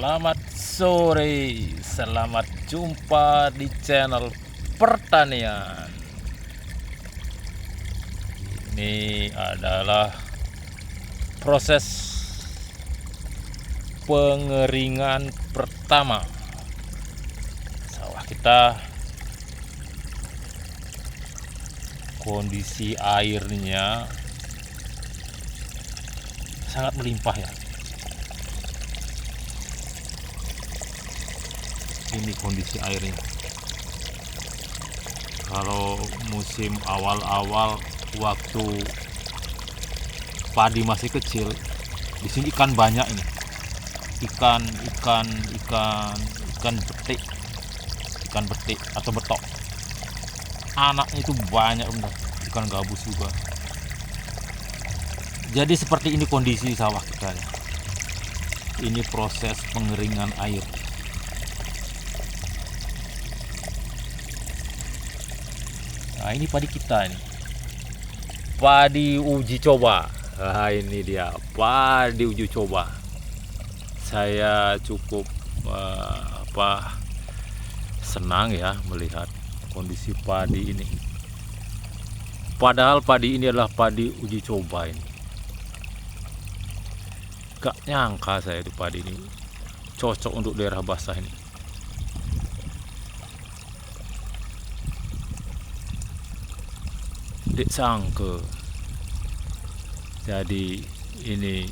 Selamat sore, selamat jumpa di channel pertanian. Ini adalah proses pengeringan pertama sawah kita. Kondisi airnya sangat melimpah ya. Ini kondisi airnya. Kalau musim awal-awal waktu padi masih kecil, di sini ikan banyak ini. Ikan betik atau betok. Anaknya itu banyak benar. Ikan gabus juga. Jadi seperti ini kondisi sawah kita ya. Ini proses pengeringan air. Nah, ini padi kita ini. Padi uji coba. Nah, ini dia padi uji coba. Saya cukup senang ya melihat kondisi padi ini. Padahal padi ini adalah padi uji coba ini. Gak nyangka saya itu padi ini cocok untuk daerah basah ini. Dek sangke. Jadi ini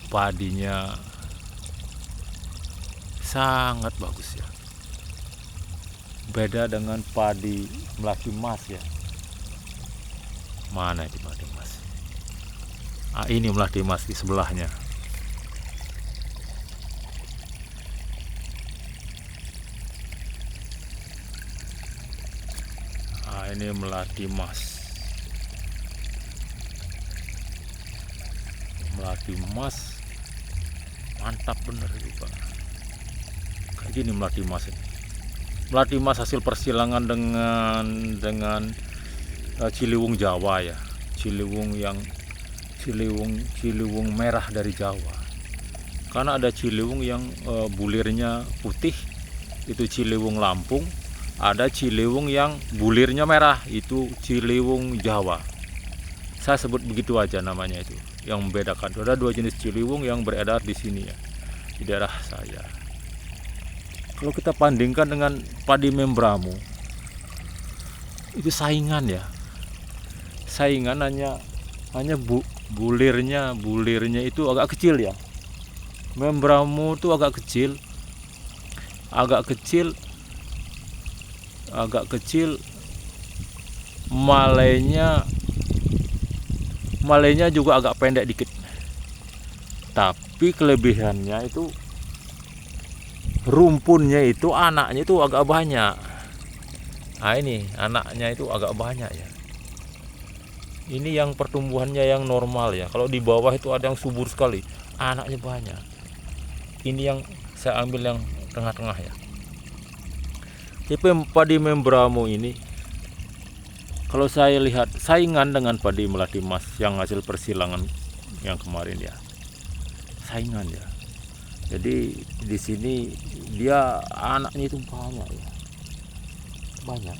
padinya sangat bagus ya. Beda dengan padi Melati Mas ya. Mana itu Melati Mas? Ini Melati Mas di sebelahnya. Ini Melati Mas. Melati Mas mantap bener itu Pak. Kayak gini Melati Mas ini. Melati Mas hasil persilangan dengan Ciliwung Jawa ya. Ciliwung merah dari Jawa. Karena ada Ciliwung yang bulirnya putih, itu Ciliwung Lampung. Ada Ciliwung yang bulirnya merah, itu Ciliwung Jawa. Saya sebut begitu aja namanya itu. Yang membedakan ada dua jenis Ciliwung yang beredar di sini ya, di daerah saya. Kalau kita bandingkan dengan padi Membramo, itu saingan ya. Saingan hanya bulirnya itu agak kecil ya. Membramo itu agak kecil, malainya juga agak pendek dikit. Tapi kelebihannya itu rumpunnya itu anaknya itu agak banyak. Nah ini anaknya itu agak banyak ya. Ini yang pertumbuhannya yang normal ya. Kalau di bawah itu ada yang subur sekali, anaknya banyak. Ini yang saya ambil yang tengah-tengah ya. Tipe padi Membramo ini kalau saya lihat saingan dengan padi Melati Mas yang hasil persilangan yang kemarin ya. Saingan ya. Jadi di sini dia anaknya itu banyak ya. Banyak.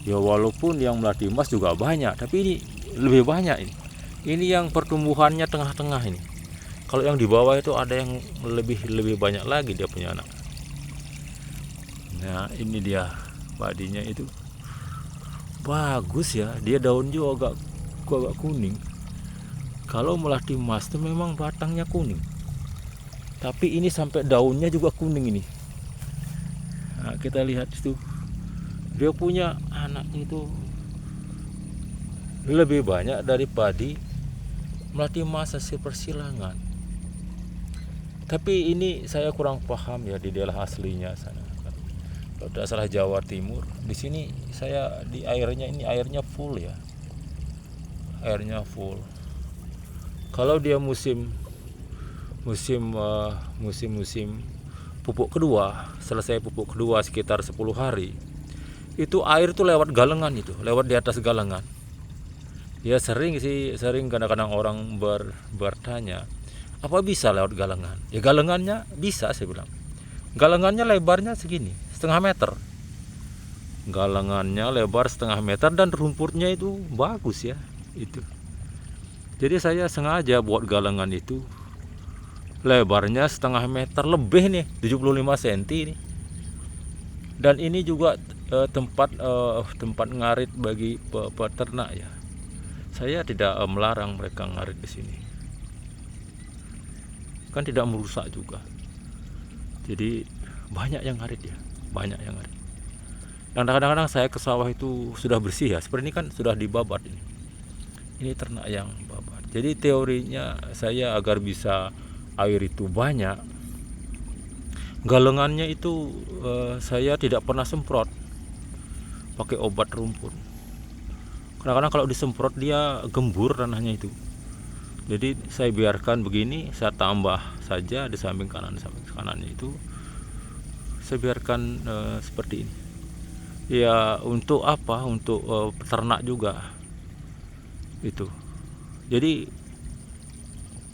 Ya walaupun yang Melati Mas juga banyak, tapi ini lebih banyak ini. Ini yang pertumbuhannya tengah-tengah ini. Kalau yang di bawah itu ada yang lebih banyak lagi dia punya anak. Nah ini dia padinya itu bagus ya, dia daun juga agak kuning. Kalau Melati Mas itu memang batangnya kuning, tapi ini sampai daunnya juga kuning ini. Nah, kita lihat itu dia punya anaknya itu lebih banyak dari padi Melati Mas hasil persilangan. Tapi ini saya kurang paham ya di daerah aslinya sana. Kalau tidak salah Jawa Timur, di sini saya di airnya full ya, airnya full. Kalau dia musim pupuk kedua, selesai pupuk kedua sekitar 10 hari, itu air tuh lewat galengan, itu lewat di atas galengan. Ya sering sih, sering kadang-kadang orang bertanya, apa bisa lewat galengan? Ya galengannya bisa, saya bilang. Galengannya lebarnya segini, setengah meter. Galengannya lebar setengah meter dan rumputnya itu bagus ya, itu. Jadi saya sengaja buat galengan itu lebarnya setengah meter lebih nih, 75 cm nih. Dan ini juga tempat ngarit bagi peternak ya. Saya tidak melarang mereka ngarit di sini. Kan tidak merusak juga. Jadi banyak yang ngarit ya, banyak yang ngarit. Dan kadang-kadang saya ke sawah itu sudah bersih ya. Seperti ini kan sudah dibabat ini. Ini ternak yang babat. Jadi teorinya saya agar bisa air itu banyak, galengannya itu saya tidak pernah semprot pakai obat rumput. Kadang-kadang kalau disemprot dia gembur tanahnya itu. Jadi saya biarkan begini, saya tambah saja di samping kanannya itu. Saya biarkan seperti ini. Ya untuk apa? Untuk peternak juga. Itu. Jadi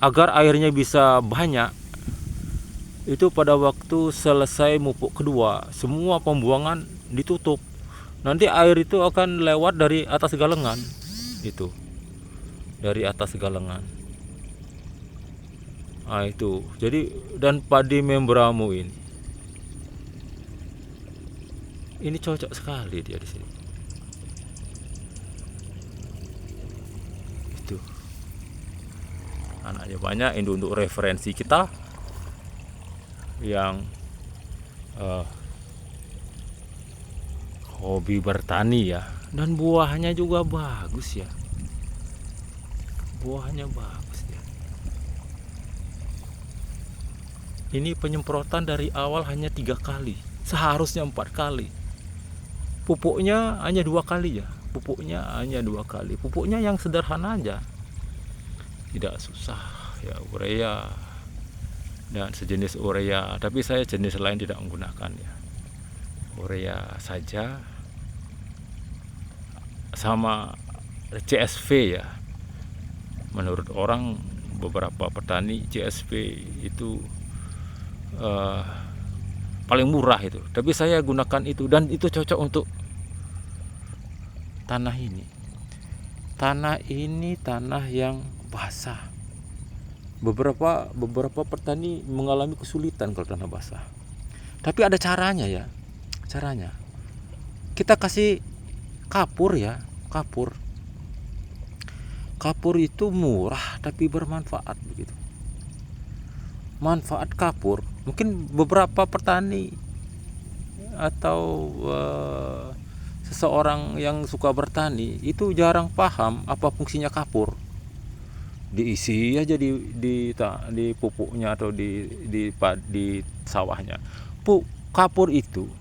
agar airnya bisa banyak, itu pada waktu selesai mupuk kedua, semua pembuangan ditutup. Nanti air itu akan lewat dari atas galengan. Itu. Dari atas galengan. Nah itu. Jadi dan padi membramu ini cocok sekali dia di sini. Itu. Anaknya banyak. Ini untuk referensi kita yang hobi bertani ya. Dan buahnya juga bagus ya. Buahnya bagus ya. Ini penyemprotan dari awal hanya 3 kali, seharusnya 4 kali. Pupuknya hanya 2 kali ya. Pupuknya hanya 2 kali. Pupuknya yang sederhana aja, tidak susah ya, urea dan sejenis urea. Tapi saya jenis lain tidak menggunakan ya. Urea saja sama CSV ya. Menurut orang beberapa petani CSV itu paling murah itu. Tapi saya gunakan itu dan itu cocok untuk tanah ini. Tanah ini tanah yang basah. Beberapa petani mengalami kesulitan kalau tanah basah. Tapi ada caranya ya. Caranya. Kita kasih kapur ya, kapur. Kapur itu murah tapi bermanfaat begitu. Manfaat kapur, mungkin beberapa petani atau seseorang yang suka bertani itu jarang paham apa fungsinya kapur. Diisi aja di pupuknya atau di sawahnya. Kapur itu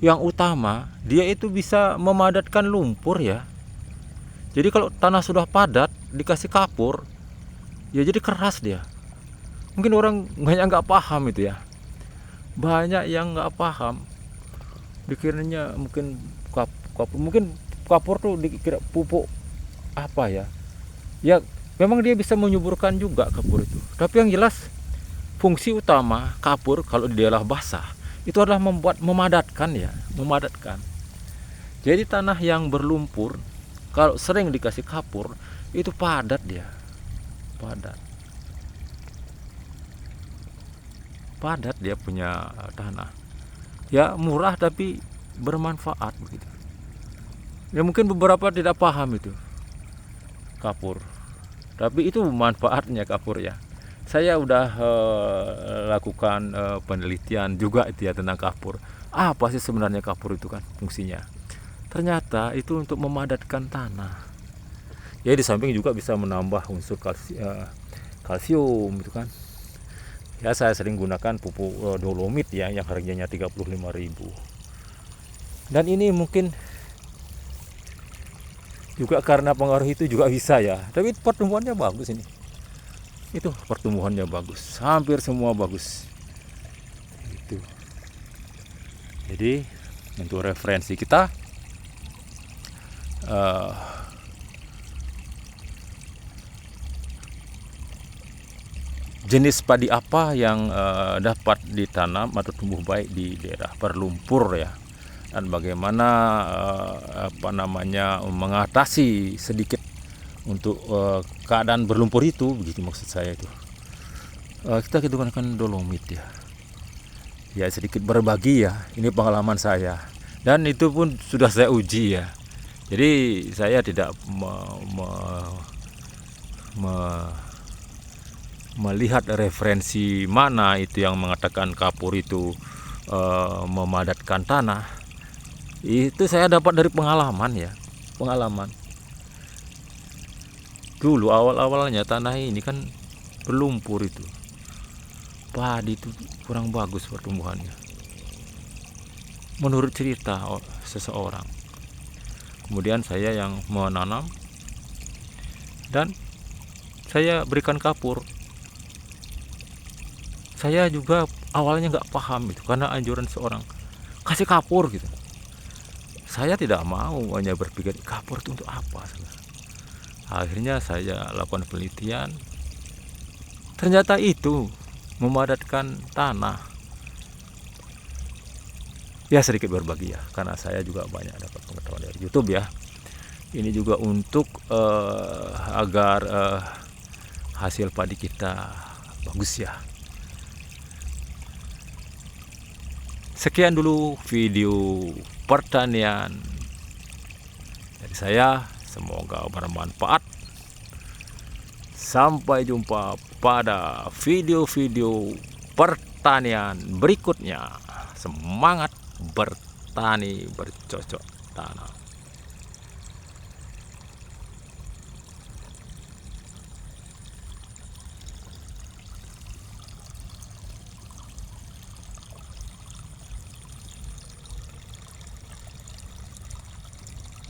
yang utama, dia itu bisa memadatkan lumpur ya. Jadi kalau tanah sudah padat dikasih kapur, ya jadi keras dia. Mungkin orang banyak nggak paham itu ya. Banyak yang nggak paham. Dikiranya mungkin kapur tuh dikira pupuk apa ya. Ya memang dia bisa menyuburkan juga kapur itu. Tapi yang jelas fungsi utama kapur kalau di daerah basah itu adalah memadatkan ya, memadatkan. Jadi tanah yang berlumpur kalau sering dikasih kapur itu padat dia. Padat dia punya tanah ya, murah tapi bermanfaat begitu ya. Mungkin beberapa tidak paham itu kapur, tapi itu manfaatnya kapur ya. Saya udah lakukan penelitian juga itu ya tentang kapur. Apa sih sebenarnya kapur itu kan fungsinya? Ternyata itu untuk memadatkan tanah ya. Di samping juga bisa menambah unsur kalsium itu kan ya. Saya sering gunakan pupuk dolomit ya, yang harganya 35.000. Dan ini mungkin juga karena pengaruh itu juga bisa ya. Tapi pertumbuhannya bagus ini. Itu pertumbuhannya bagus, hampir semua bagus itu. Jadi untuk referensi kita, eh, jenis padi apa yang dapat ditanam atau tumbuh baik di daerah berlumpur ya, dan bagaimana mengatasi sedikit untuk keadaan berlumpur itu, begitu maksud saya itu. Kita gunakan dolomit ya sedikit berbagi ya, ini pengalaman saya dan itu pun sudah saya uji ya. Jadi saya tidak melihat referensi mana itu yang mengatakan kapur itu memadatkan tanah. Itu saya dapat dari pengalaman ya, pengalaman. Dulu awal-awalnya tanah ini kan berlumpur itu, padi itu kurang bagus pertumbuhannya menurut cerita seseorang. Kemudian saya yang menanam dan saya berikan kapur. Saya juga awalnya nggak paham itu karena anjuran seorang kasih kapur gitu. Saya tidak mau, hanya berpikir kapur itu untuk apa. Akhirnya saya lakukan penelitian, ternyata itu memadatkan tanah. Ya sedikit berbagi ya, karena saya juga banyak dapat pengetahuan dari YouTube ya. Ini juga untuk agar hasil padi kita bagus ya. Sekian dulu video pertanian dari saya, semoga bermanfaat. Sampai jumpa pada video-video pertanian berikutnya. Semangat bertani bercocok tanam.